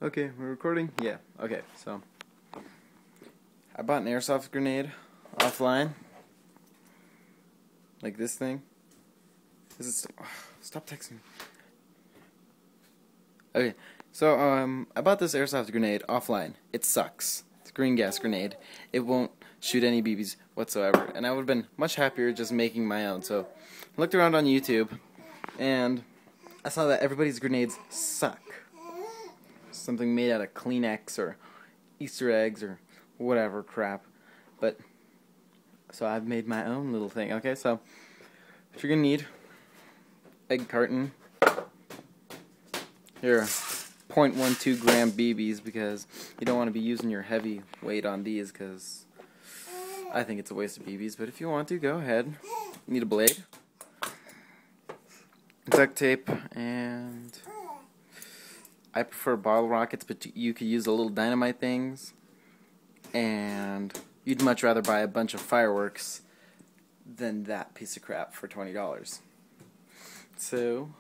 Okay, we're recording? Yeah, okay, so I bought an airsoft grenade offline. Like this thing. Is it stop texting me. Okay, so I bought this airsoft grenade offline. It sucks. It's a green gas grenade. It won't shoot any BBs whatsoever. And I would have been much happier just making my own. So I looked around on YouTube and I saw that everybody's grenades suck. Something made out of Kleenex or Easter eggs or whatever crap. But so I've made my own little thing. Okay, so what you're gonna need: egg carton. Here, 0.12 gram BBs, because you don't want to be using your heavy weight on these, because I think it's a waste of BBs. But if you want to, go ahead. You need a blade, duct tape, and I prefer bottle rockets, but you could use the little dynamite things, and you'd much rather buy a bunch of fireworks than that piece of crap for $20. So,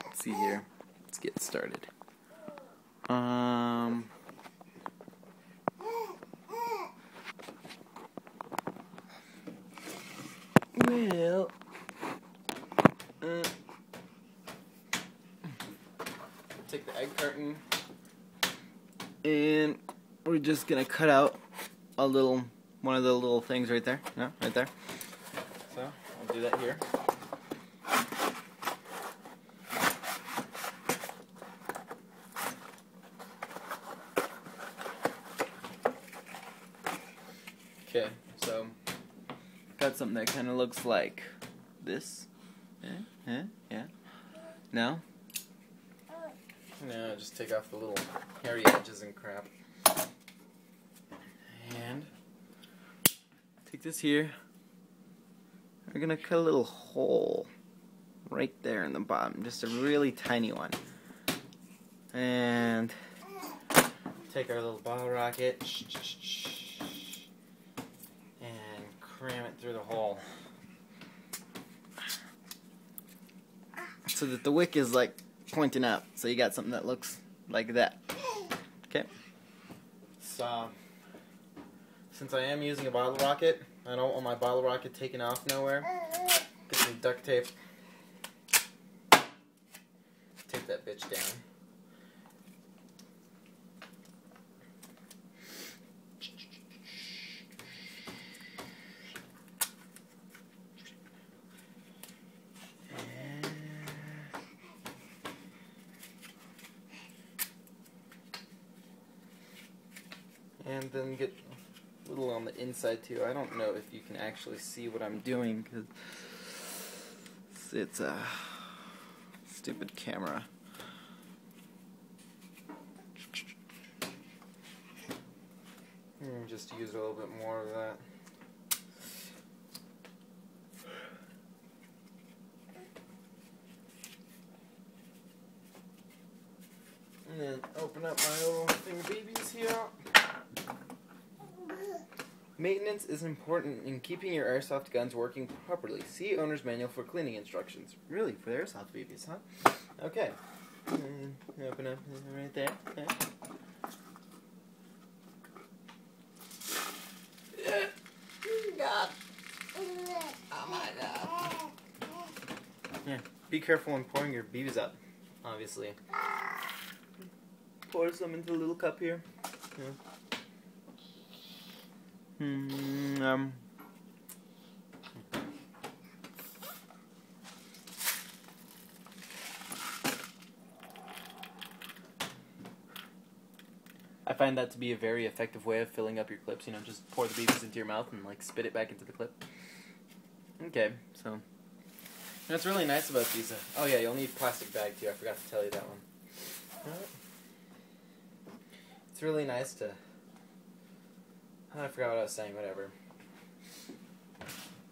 let's see here. Let's get started. Well, take the egg carton, and we're just gonna cut out one of the little things right there. Yeah, right there. So I'll do that here. Okay, so got something that kind of looks like this. Yeah. Now just take off the little hairy edges and crap. And take this here. We're gonna cut a little hole right there in the bottom, just a really tiny one. And take our little bottle rocket and cram it through the hole, so that the wick is like pointing up, so you got something that looks like that. Okay. So since I am using a bottle rocket, I don't want my bottle rocket taken off nowhere. Get some duct tape. Tape that bitch down. And then get a little on the inside too. I don't know if you can actually see what I'm doing, because it's a stupid camera. Just use a little bit more of that. And then open up my little thing of BBs here. Maintenance is important in keeping your airsoft guns working properly. See owner's manual for cleaning instructions. Really, for the airsoft BBs, huh? Okay. And open up right there. Okay. God. Oh my God. Yeah. Be careful when pouring your BBs out. Obviously. Pour some into a little cup here. Yeah. I find that to be a very effective way of filling up your clips. You know, just pour the BBs into your mouth and like spit it back into the clip. Okay, so what's really nice about these? Oh yeah, you'll need a plastic bag too. I forgot to tell you that one. It's really nice to. I forgot what I was saying. Whatever.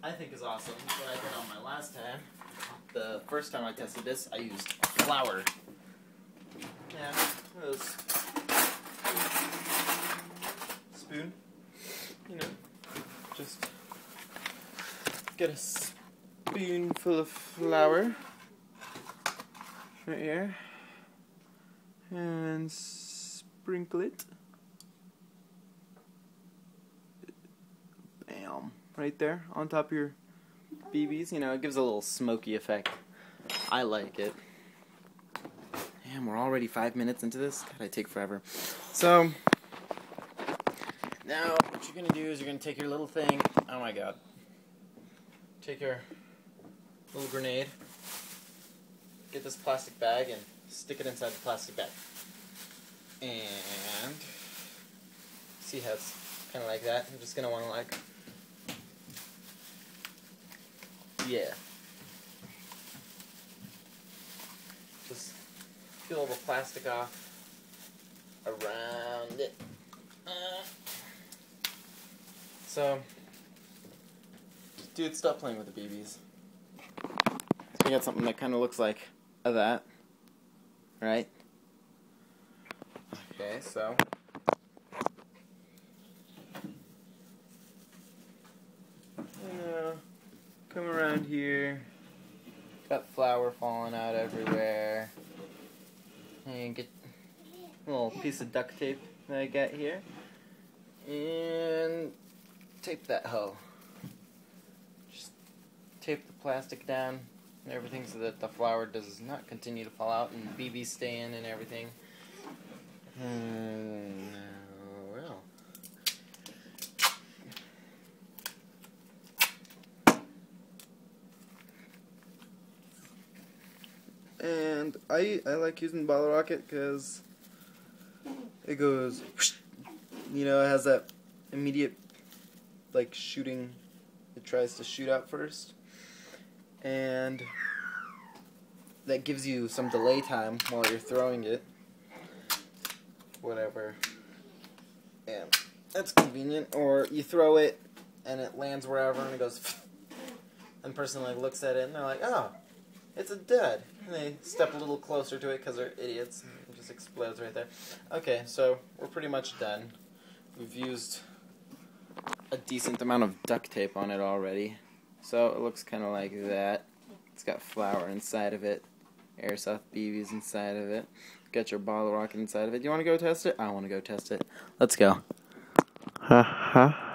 I think is awesome. What I did on my last time. The first time I tested this, I used flour. Yeah, it was spoon. You know, just get a spoonful of flour right here, and sprinkle it. Bam. Right there on top of your BBs. You know, it gives a little smoky effect. I like it. Damn, we're already 5 minutes into this? God, I take forever. So, now what you're going to do is you're going to take your little thing. Oh my god. Take your little grenade. Get this plastic bag and stick it inside the plastic bag. And see how it's kind of like that. You're just going to want to like, yeah. Just peel the plastic off around it. So, dude, stop playing with the BBs. So we got something that kind of looks like that, right? Okay, so come around here. Got flour falling out everywhere. And get a little piece of duct tape that I got here. And tape that hoe. Just tape the plastic down and everything so that the flour does not continue to fall out and BBs stay in and everything. Well. And I like using bottle rocket because it goes, you know, it has that immediate like shooting. It tries to shoot out first, and that gives you some delay time while you're throwing it. Whatever. And that's convenient. Or you throw it and it lands wherever and it goes, and the person like looks at it and they're like, oh, it's a dud. And they step a little closer to it because they're idiots. It just explodes right there. Okay, so we're pretty much done. We've used a decent amount of duct tape on it already. So it looks kind of like that. It's got flour inside of it. Airsoft BBs inside of it. Got your bottle rocket inside of it. Do you want to go test it? I want to go test it. Let's go. Ha ha.